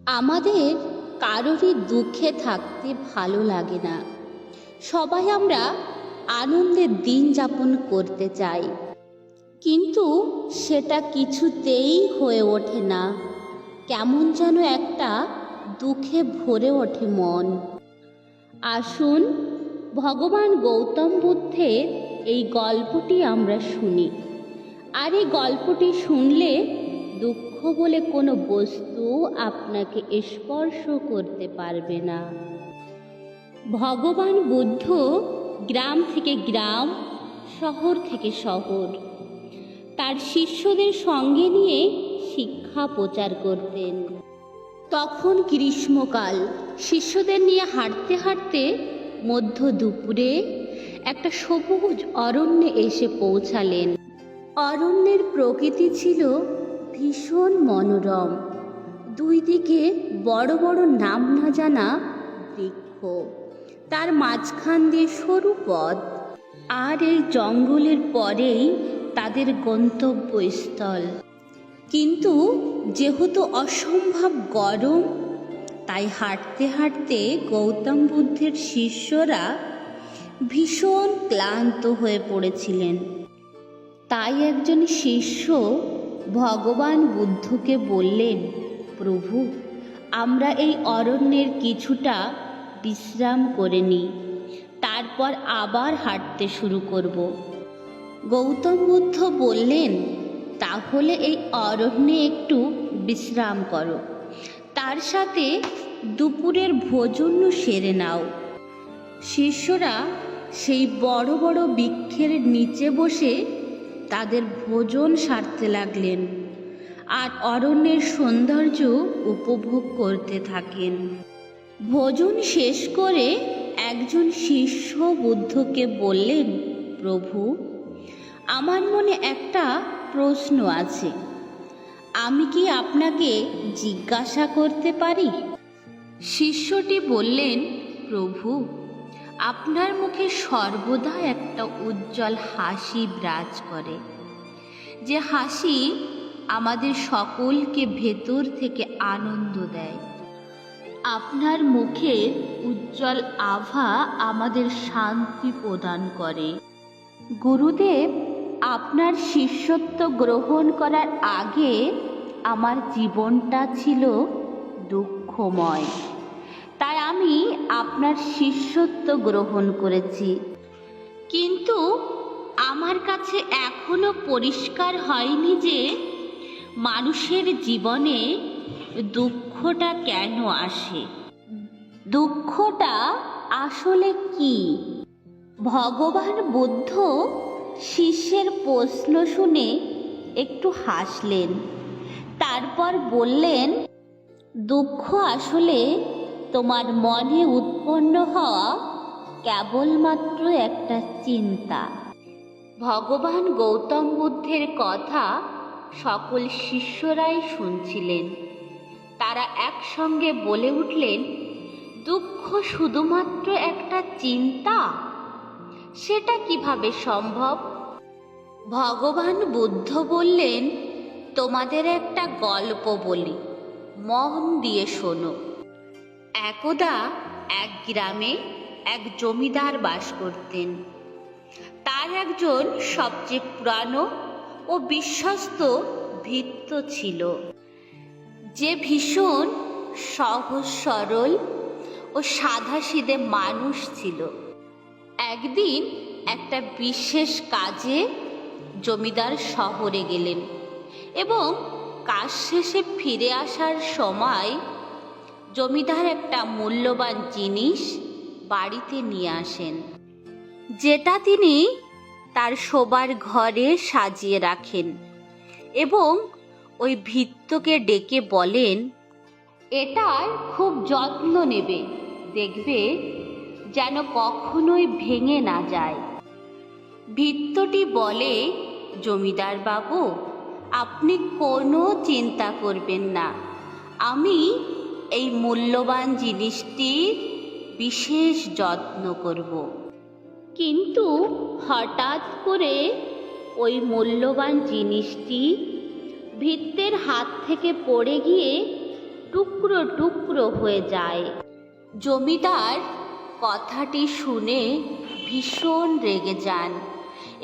আমাদের কারোরই দুঃখে থাকতে ভালো লাগে না। সবাই আমরা আনন্দের দিন যাপন করতে চাই, কিন্তু সেটা কিছুতেই হয়ে ওঠে না। কেমন যেন একটা দুঃখে ভরে ওঠে মন। আসুন ভগবান গৌতম বুদ্ধের এই গল্পটি আমরা শুনি। আর এই গল্পটি শুনলে দুঃখ বলে কোনো বস্তু আপনাকে স্পর্শ করতে পারবে না। ভগবান বুদ্ধ গ্রাম থেকে গ্রাম, শহর থেকে শহর তার শিষ্যদের সঙ্গে নিয়ে শিক্ষা প্রচার করতেন। তখন গ্রীষ্মকাল। শিষ্যদের নিয়ে হাঁটতে হাঁটতে মধ্য দুপুরে একটা সবুজ অরণ্যে এসে পৌঁছালেন। অরণ্যের প্রকৃতি ছিল ভীষণ মনোরম। দুই দিকে বড় বড় নাম না জানা বৃক্ষ, তার মাঝখান দিয়ে সরু পথ। আর এই জঙ্গলের পরেই তাদের গন্তব্যস্থল। কিন্তু যেহেতু অসম্ভব গরম, তাই হাঁটতে হাঁটতে গৌতম বুদ্ধের শিষ্যরা ভীষণ ক্লান্ত হয়ে পড়েছিলেন। তাই একজন শিষ্য ভগবান বুদ্ধকে বললেন, প্রভু, আমরা এই অরণ্যের কিছুটা বিশ্রাম করে নিই, তারপর আবার হাঁটতে শুরু করব। গৌতম বুদ্ধ বললেন, তাহলে এই অরণ্যে একটু বিশ্রাম করো, তার সাথে দুপুরের ভোজনও সেরে নাও। শিষ্যরা সেই বড় বড় বৃক্ষের নিচে বসে তাদের ভোজন সারতে লাগলেন আর অরণ্যের সৌন্দর্য উপভোগ করতে থাকেন। ভোজন শেষ করে একজন শিষ্য বুদ্ধকে বললেন, প্রভু, আমার মনে একটা প্রশ্ন আছে, আমি কি আপনাকে জিজ্ঞাসা করতে পারি? শিষ্যটি বললেন, প্রভু, আপনার মুখে সর্বদা একটা উজ্জ্বল হাসি বিরাজ করে, যে হাসি আমাদের সকলকে ভেতর থেকে আনন্দ দেয়। আপনার মুখের উজ্জ্বল আভা আমাদের শান্তি প্রদান করে। গুরুদেব, আপনার শিষ্যত্ব গ্রহণ করার আগে আমার জীবনটা ছিল দুঃখময়, তাই আমি আপনার শিষ্যত্ব গ্রহণ করেছি। কিন্তু আমার কাছে এখনো পরিষ্কার হয়নি যে মানুষের জীবনে দুঃখটা কেন আসে, দুঃখটা আসলে কি? ভগবান বুদ্ধ শিষ্যের প্রশ্ন শুনে একটু হাসলেন, তারপর বললেন, দুঃখ আসলে তোমার মনে উৎপন্ন হওয়া কেবলমাত্র একটা চিন্তা। ভগবান গৌতম বুদ্ধের কথা সকল শিষ্যরাই শুনছিলেন। তারা একসঙ্গে বলে উঠলেন, দুঃখ শুধুমাত্র একটা চিন্তা? সেটা কিভাবে সম্ভব? ভগবান বুদ্ধ বললেন, তোমাদের একটা গল্প বলি, মন দিয়ে শোনো। একদা এক গ্রামে এক জমিদার বাস করতেন। তার একজন সবচেয়ে পুরানো ও বিশ্বস্ত ভৃত্য ছিল, যে ভীষণ সহজ সরল ও সাধাসিধে মানুষ ছিল। একদিন একটা বিশেষ কাজে জমিদার শহরে গেলেন এবং কাজ শেষে ফিরে আসার সময় জমিদার একটা মূল্যবান জিনিস বাড়িতে নিয়ে আসেন, যেটা তিনি তার শোবার ঘরে সাজিয়ে রাখেন এবং ওই ভৃত্যকে ডেকে বলেন, এটার খুব যত্ন নেবে, দেখবে যেন কখনোই ভেঙে না যায়। ভৃত্যটি বলে, জমিদার বাবু, আপনি কোনো চিন্তা করবেন না, আমি এই মূল্যবান জিনিসটির বিশেষ যত্ন করব। কিন্তু হঠাৎ করে ওই মূল্যবান জিনিসটি ভৃত্যের হাত থেকে পড়ে গিয়ে টুকরো টুকরো টুকরো হয়ে যায়। জমিদার কথাটি শুনে ভীষণ রেগে যান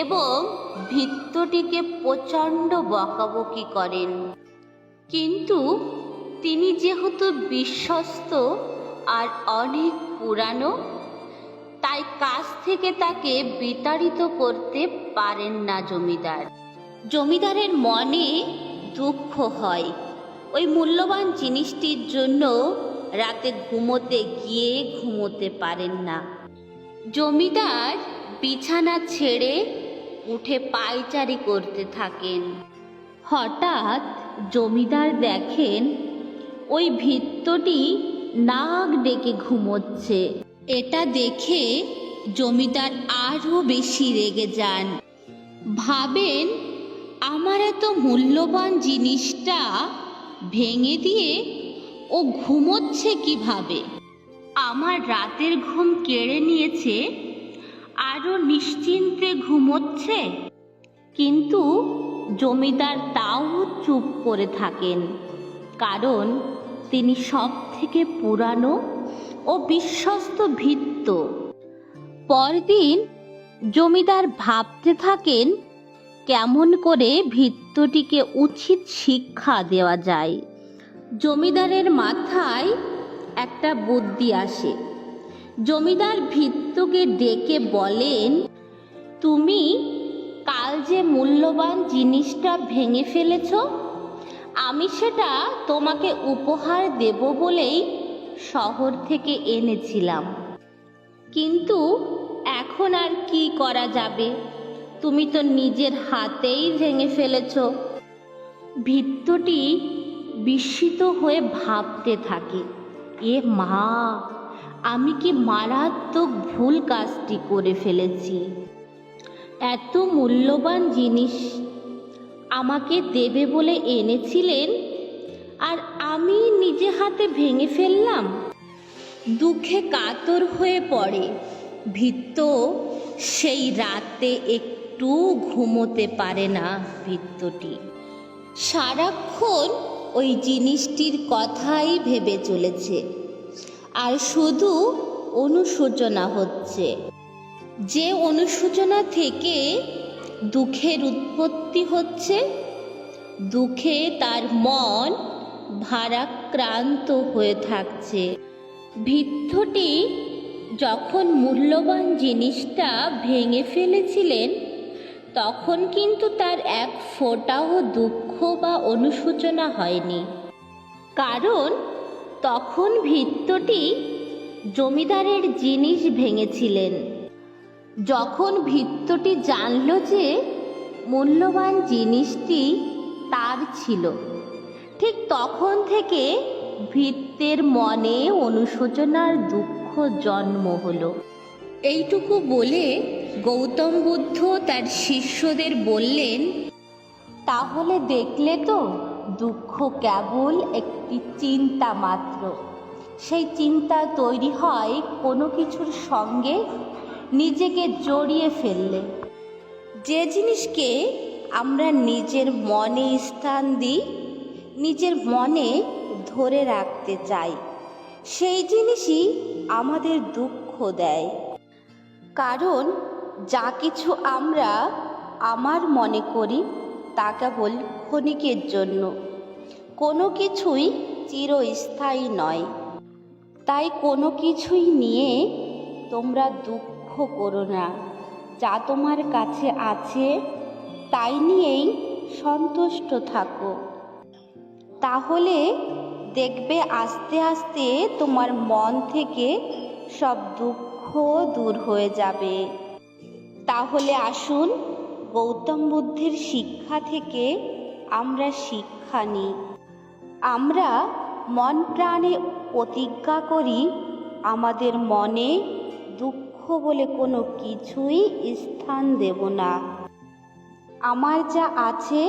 এবং ভৃত্যটিকে প্রচণ্ড বকাবকি করেন। কিন্তু তিনি যেহেতু বিশ্বস্ত আর অনেক পুরানো, তাই কাছ থেকে তাকে বিতাড়িত করতে পারেন না জমিদার। জমিদারের মনে দুঃখ হয়, ওই মূল্যবান জিনিসটির জন্য রাতে ঘুমোতে গিয়ে ঘুমোতে পারেন না। জমিদার বিছানা ছেড়ে উঠে পায়চারি করতে থাকেন। হঠাৎ জমিদার দেখেন ওই ভৃত্যটি নাক ডেকে ঘুমোচ্ছে। এটা দেখে জমিদার আরও বেশি রেগে যান। ভাবেন, আমার এত মূল্যবান জিনিসটা ভেঙে দিয়ে ও ঘুমোচ্ছে কিভাবে? আমার রাতের ঘুম কেড়ে নিয়েছে, আরও নিশ্চিন্তে ঘুমোচ্ছে। কিন্তু জমিদার তাও চুপ করে থাকেন, কারণ তিনি সব থেকে পুরানো ও বিশ্বস্ত ভৃত্য। পরদিন জমিদার ভাবতে থাকেন কেমন করে ভৃত্যটিকে উচিত শিক্ষা দেওয়া যায়। জমিদারের মাথায় একটা বুদ্ধি আসে। জমিদার ভৃত্যকে ডেকে বলেন, তুমি কাল যে মূল্যবান জিনিসটা ভেঙে ফেলেছ, আমি সেটা তোমাকে উপহার দেব বলেই শহর থেকে এনেছিলাম। কিন্তু এখন আর কি করা যাবে, তুমি তো নিজের হাতেই ভেঙে ফেলেছ। ভৃত্যটি বিস্মিত হয়ে ভাবতে থাকে, এ মা, আমি কি মারাত্মক ভুল কাজটি করে ফেলেছি। এত মূল্যবান জিনিস আমাকে দেবে বলে এনেছিলেন, আর আমি নিজে হাতে ভেঙে ফেললাম। দুঃখে কাতর হয়ে পড়ে ভৃত্য। সেই রাতে একটু ঘুমোতে পারে না ভৃত্যটি। সারাক্ষণ ওই জিনিসটির কথাই ভেবে চলেছে, আর শুধু অনুশোচনা হচ্ছে। যে অনুশোচনা থেকে দুঃখের উৎপত্তি হচ্ছে। দুঃখে তার মন ভারাক্রান্ত হয়ে থাকছে। ভৃত্যটি যখন মূল্যবান জিনিসটা ভেঙে ফেলেছিলেন, তখন কিন্তু তার এক ফোঁটাও দুঃখ বা অনুশোচনা হয়নি, কারণ তখন ভৃত্যটি জমিদারের জিনিস ভেঙেছিলেন। যখন ভৃত্যটি জানল যে মূল্যবান জিনিসটি তার ছিল, ঠিক তখন থেকে ভৃত্যের মনে অনুশোচনার দুঃখ জন্ম হলো। এইটুকু বলে গৌতম বুদ্ধ তার শিষ্যদের বললেন, তাহলে দেখলে তো, দুঃখ কেবল একটি চিন্তা মাত্র। সেই চিন্তা তৈরি হয় কোনো কিছুর সঙ্গে নিজেকে জড়িয়ে ফেললে। যে জিনিসকে আমরা নিজের মনে স্থান দিই, নিজের মনে ধরে রাখতে চাই, সেই জিনিসই আমাদের দুঃখ দেয়। কারণ যা কিছু আমরা আমার মনে করি তা কেবল ক্ষণিকের জন্য, কোনো কিছুই চিরস্থায়ী নয়। তাই কোনো কিছুই নিয়ে তোমরা দুঃখ করো না। যা তোমার কাছে আছে তাই নিয়েই সন্তুষ্ট থাকো। তাহলে দেখবে আস্তে আস্তে তোমার মন থেকে সব দুঃখ দূর হয়ে যাবে। তাহলে আসুন গৌতম বুদ্ধের শিক্ষা থেকে আমরা শিক্ষা নিই। আমরা মন প্রাণে প্রতিজ্ঞা করি, আমাদের মনে দুঃখ বলে কোনো কিছুই স্থান দেব না। আমার যা আছে,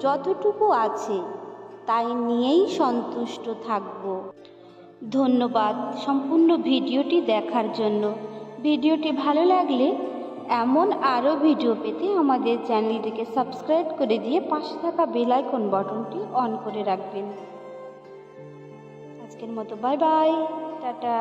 যতটুকু আছে, তাই নিয়েই সন্তুষ্ট থাকব। ধন্যবাদ সম্পূর্ণ ভিডিওটি দেখার জন্য। ভিডিওটি ভালো লাগলে এমন আরও ভিডিও পেতে আমাদের চ্যানেলটিকে সাবস্ক্রাইব করে দিয়ে পাশে থাকা বেল আইকন বাটনটি অন করে রাখবেন। আজকের মতো বাই বাই, টাটা।